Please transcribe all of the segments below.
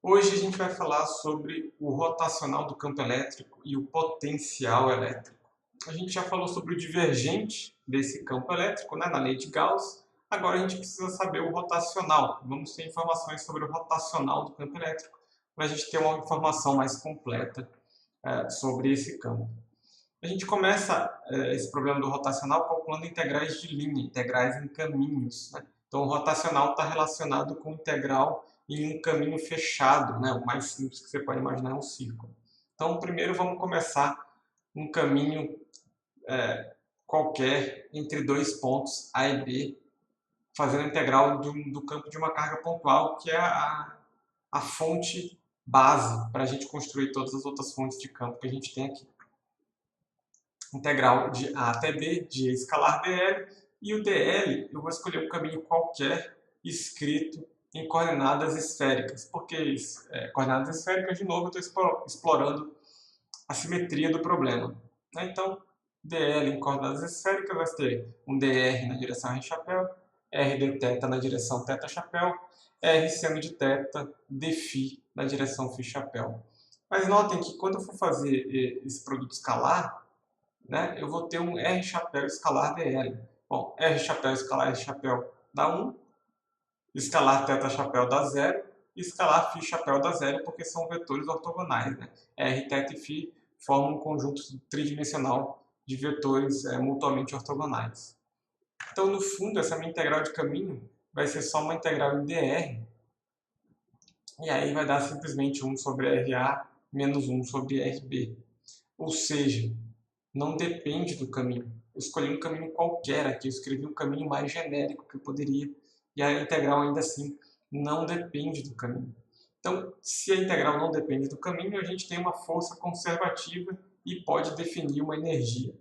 Hoje a gente vai falar sobre o rotacional do campo elétrico e o potencial elétrico. A gente já falou sobre o divergente desse campo elétrico, né, na lei de Gauss. Agora a gente precisa saber o rotacional. Vamos ter informações sobre o rotacional do campo elétrico para a gente ter uma informação mais completa sobre esse campo. A gente começa esse problema do rotacional calculando integrais de linha, integrais em caminhos, né? Então, o rotacional está relacionado com integral em um caminho fechado, né? O mais simples que você pode imaginar é um círculo. Então, primeiro vamos começar um caminho qualquer entre dois pontos A e B, fazendo a integral do campo de uma carga pontual, que é a fonte base para a gente construir todas as outras fontes de campo que a gente tem aqui. Integral de A até B, de escalar dl, e o dl eu vou escolher um caminho qualquer escrito em coordenadas esféricas. Por que isso? Coordenadas esféricas, de novo, eu estou explorando a simetria do problema. Então, dl em coordenadas esféricas vai ter um dr na direção r chapéu, r de θ na direção θ chapéu, r seno de θ dφ na direção φ chapéu. Mas notem que quando eu for fazer esse produto escalar, né, eu vou ter um R chapéu escalar dl. Bom, R chapéu escalar R chapéu dá 1, escalar θ chapéu dá 0, e escalar φ chapéu dá 0, porque são vetores ortogonais. Né? R, θ e φ formam um conjunto tridimensional de vetores mutuamente ortogonais. Então, no fundo, essa minha integral de caminho vai ser só uma integral em dr, e aí vai dar simplesmente 1 sobre RA menos 1 sobre RB. Ou seja, não depende do caminho. Eu escolhi um caminho qualquer aqui, eu escrevi um caminho mais genérico que eu poderia, e a integral ainda assim não depende do caminho. Então, se a integral não depende do caminho, a gente tem uma força conservativa e pode definir uma energia.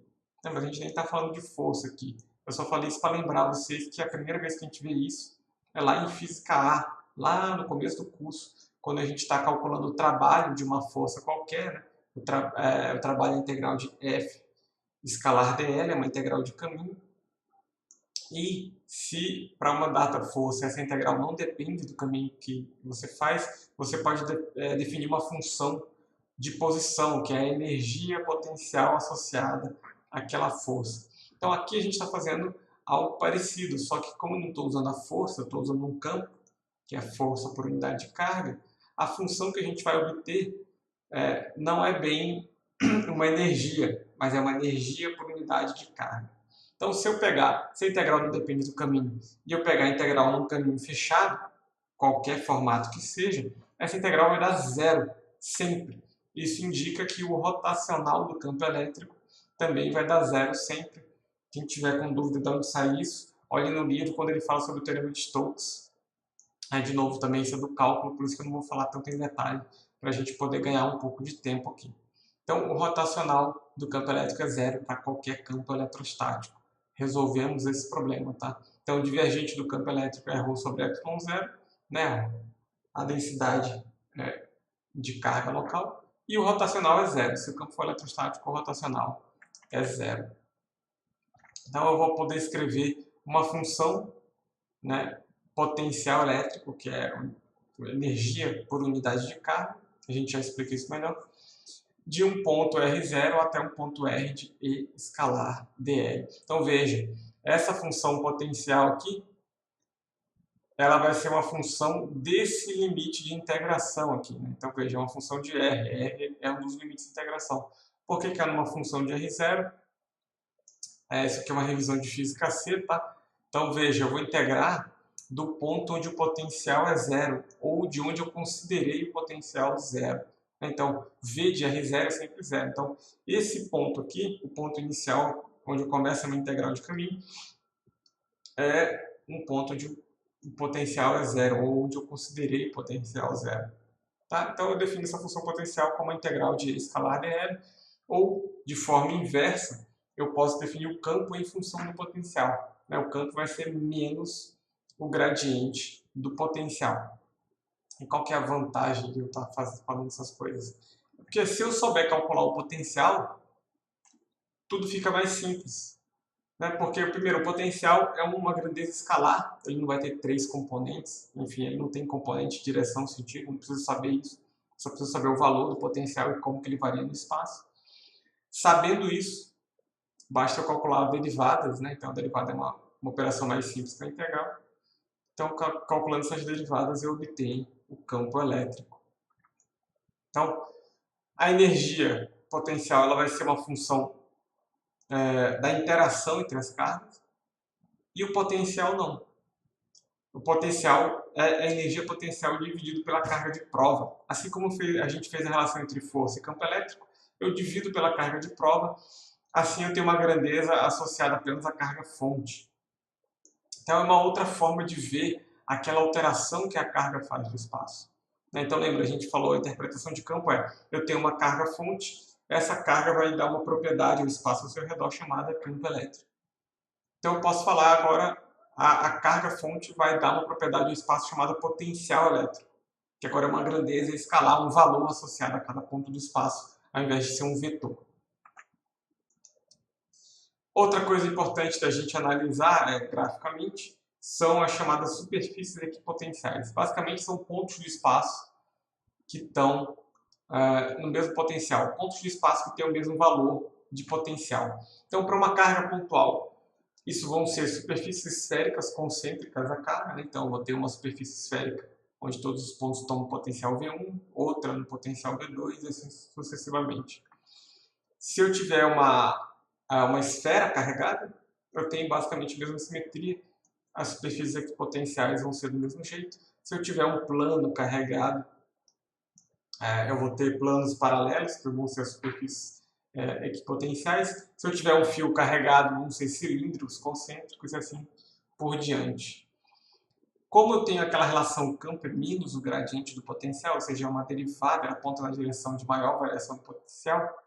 Não, mas a gente nem está falando de força aqui. Eu só falei isso para lembrar vocês que a primeira vez que a gente vê isso é lá em Física A, lá no começo do curso, quando a gente está calculando o trabalho de uma força qualquer, né? O trabalho integral de F escalar dl é uma integral de caminho. E se para uma dada força essa integral não depende do caminho que você faz, você pode definir uma função de posição, que é a energia potencial associada àquela força. Então aqui a gente está fazendo algo parecido, só que como eu não estou usando a força, eu estou usando um campo, que é força por unidade de carga, a função que a gente vai obter não é bem uma energia, mas é uma energia por unidade de carga. Então, se a integral não depende do caminho, e eu pegar a integral num caminho fechado, qualquer formato que seja, essa integral vai dar zero, sempre. Isso indica que o rotacional do campo elétrico também vai dar zero sempre. Quem tiver com dúvida de onde sai isso, olhe no livro quando ele fala sobre o teorema de Stokes. De novo, também isso é do cálculo, por isso que eu não vou falar tanto em detalhe, para a gente poder ganhar um pouco de tempo aqui. Então, o rotacional do campo elétrico é zero para qualquer campo eletrostático. Resolvemos esse problema, tá? Então, o divergente do campo elétrico é ρ sobre ε0, né? A densidade de carga local. E o rotacional é zero. Se o campo for eletrostático, o rotacional é zero. Então, eu vou poder escrever uma função, né, potencial elétrico, que é energia por unidade de carga. A gente já explica isso melhor. De um ponto R0 até um ponto R de E escalar dl. Então veja, essa função potencial aqui, ela vai ser uma função desse limite de integração aqui. Né? Então veja, é uma função de R. R é um dos limites de integração. Por que é uma função de R0? Isso aqui é uma revisão de física C, tá? Então veja, eu vou integrar do ponto onde o potencial é zero, ou de onde eu considerei o potencial zero. Então, V de R0 é sempre zero. Então, esse ponto aqui, o ponto inicial, onde começa a minha integral de caminho, é um ponto onde o potencial é zero, ou onde eu considerei o potencial zero. Tá? Então, eu defino essa função potencial como a integral de escalar dl, ou, de forma inversa, eu posso definir o campo em função do potencial. Né? O campo vai ser menos o gradiente do potencial. E qual que é a vantagem de eu estar falando essas coisas? Porque se eu souber calcular o potencial, tudo fica mais simples. né? Porque, primeiro, o potencial é uma grandeza escalar, ele não vai ter 3 componentes, enfim, ele não tem componente, direção, sentido, não precisa saber isso, só precisa saber o valor do potencial e como que ele varia no espaço. Sabendo isso, basta calcular derivadas, né? Então a derivada é uma operação mais simples que a integral. Então, calculando essas derivadas, eu obtenho o campo elétrico. Então, a energia potencial ela vai ser uma função da interação entre as cargas, e o potencial não. O potencial é a energia potencial dividido pela carga de prova. Assim como a gente fez a relação entre força e campo elétrico, eu divido pela carga de prova, assim eu tenho uma grandeza associada apenas à carga fonte. Então é uma outra forma de ver aquela alteração que a carga faz no espaço. Então lembra, a gente falou, a interpretação de campo eu tenho uma carga fonte, essa carga vai dar uma propriedade ao espaço ao seu redor chamada campo elétrico. Então eu posso falar agora, a carga fonte vai dar uma propriedade ao espaço chamada potencial elétrico, que agora é uma grandeza escalar, um valor associado a cada ponto do espaço, ao invés de ser um vetor. Outra coisa importante da gente analisar graficamente são as chamadas superfícies equipotenciais. Basicamente são pontos do espaço que estão no mesmo potencial, pontos do espaço que têm o mesmo valor de potencial. Então, para uma carga pontual, isso vão ser superfícies esféricas concêntricas à carga, né? Então eu vou ter uma superfície esférica onde todos os pontos estão no potencial V1, outra no potencial V2 e assim sucessivamente. Se eu tiver uma esfera carregada, eu tenho basicamente a mesma simetria, as superfícies equipotenciais vão ser do mesmo jeito. Se eu tiver um plano carregado, eu vou ter planos paralelos, que vão ser as superfícies equipotenciais. Se eu tiver um fio carregado, vão ser cilindros concêntricos e assim por diante. Como eu tenho aquela relação campo menos o gradiente do potencial, ou seja, uma derivada aponta na direção de maior variação do potencial,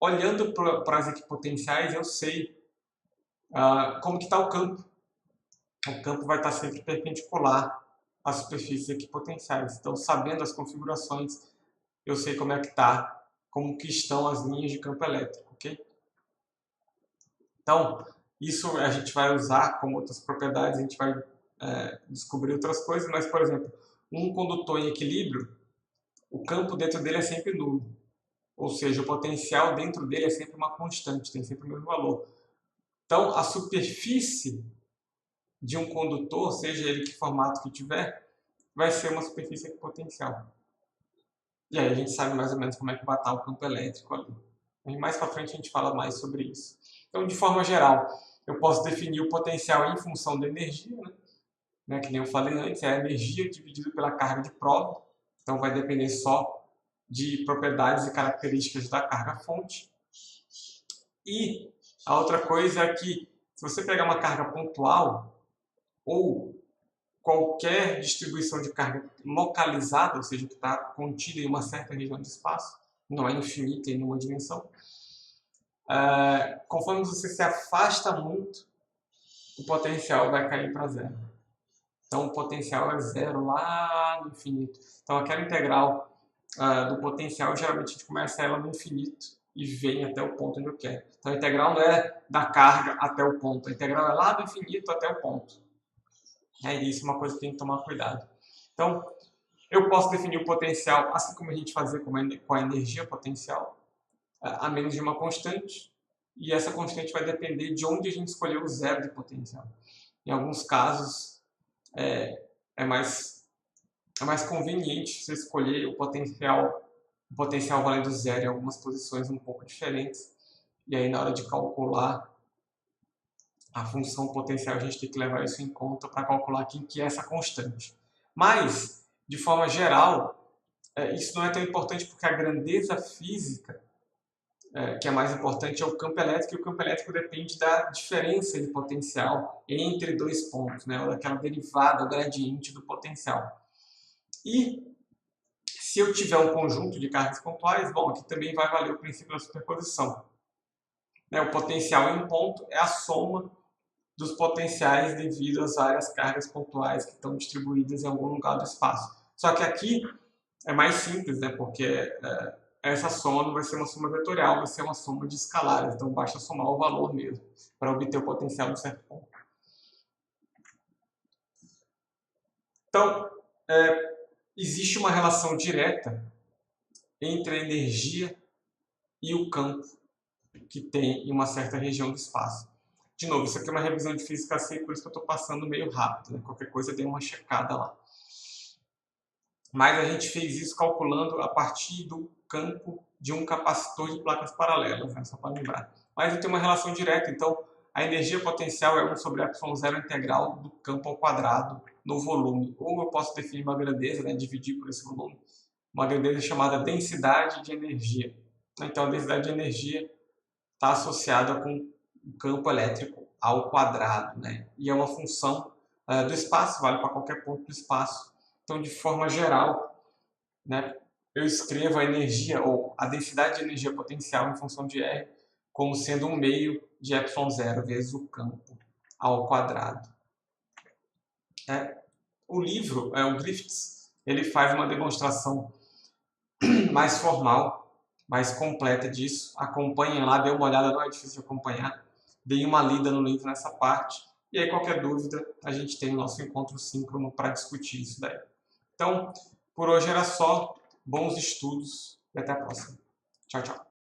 olhando para as equipotenciais, eu sei como que está o campo. O campo vai estar sempre perpendicular às superfícies equipotenciais. Então, sabendo as configurações, eu sei como é que está, como que estão as linhas de campo elétrico, ok? Então, isso a gente vai usar como outras propriedades, a gente vai descobrir outras coisas, mas, por exemplo, um condutor em equilíbrio, o campo dentro dele é sempre nulo. Ou seja, o potencial dentro dele é sempre uma constante, tem sempre o mesmo valor. Então, a superfície de um condutor, seja ele que formato que tiver, vai ser uma superfície equipotencial. E aí a gente sabe mais ou menos como é que vai estar o campo elétrico ali. E mais para frente a gente fala mais sobre isso. Então, de forma geral, eu posso definir o potencial em função da energia, né? Que nem eu falei antes, é a energia dividida pela carga de prova. Então, vai depender só de propriedades e características da carga-fonte. E a outra coisa é que, se você pegar uma carga pontual ou qualquer distribuição de carga localizada, ou seja, que está contida em uma certa região de espaço, não é infinita em uma dimensão, conforme você se afasta muito, o potencial vai cair para zero. Então, o potencial é zero lá no infinito. Então, aquela integral do potencial, geralmente a gente começa ela no infinito e vem até o ponto onde eu quero. Então, a integral não é da carga até o ponto, a integral é lá do infinito até o ponto. Isso é uma coisa que tem que tomar cuidado. Então, eu posso definir o potencial, assim como a gente fazia com a energia potencial, a menos de uma constante, e essa constante vai depender de onde a gente escolheu o zero de potencial. Em alguns casos, é mais conveniente você escolher o potencial valendo zero em algumas posições um pouco diferentes. E aí, na hora de calcular a função potencial, a gente tem que levar isso em conta para calcular quem que é essa constante. Mas, de forma geral, isso não é tão importante porque a grandeza física, que é mais importante, é o campo elétrico, e o campo elétrico depende da diferença de potencial entre dois pontos, né? Ou daquela derivada, o gradiente do potencial. E se eu tiver um conjunto de cargas pontuais, bom, aqui também vai valer o princípio da superposição. O potencial em um ponto é a soma dos potenciais devido às várias cargas pontuais que estão distribuídas em algum lugar do espaço. Só que aqui é mais simples, né? Porque essa soma não vai ser uma soma vetorial, vai ser uma soma de escalares. Então, basta somar o valor mesmo, para obter o potencial de certo ponto. Então, existe uma relação direta entre a energia e o campo que tem em uma certa região do espaço. De novo, isso aqui é uma revisão de física C, por isso que eu estou passando meio rápido, né? Qualquer coisa dê uma checada lá. Mas a gente fez isso calculando a partir do campo de um capacitor de placas paralelas, né? Só para lembrar. Mas ele tem uma relação direta, então a energia potencial é 1 sobre ε0 integral do campo ao quadrado no volume. Ou eu posso definir uma grandeza, né? Dividir por esse volume, uma grandeza chamada densidade de energia. Então a densidade de energia está associada com o campo elétrico ao quadrado, né? E é uma função do espaço, vale para qualquer ponto do espaço. Então, de forma geral, né, eu escrevo a energia, ou a densidade de energia potencial em função de R, como sendo 1 meio de ε0 vezes o campo ao quadrado. O livro, o Griffiths, ele faz uma demonstração mais formal, mais completa disso. Acompanhem lá, dê uma olhada, não é difícil de acompanhar. Deem uma lida no livro nessa parte. E aí, qualquer dúvida, a gente tem o nosso encontro síncrono para discutir isso daí. Então, por hoje era só. Bons estudos e até a próxima. Tchau, tchau.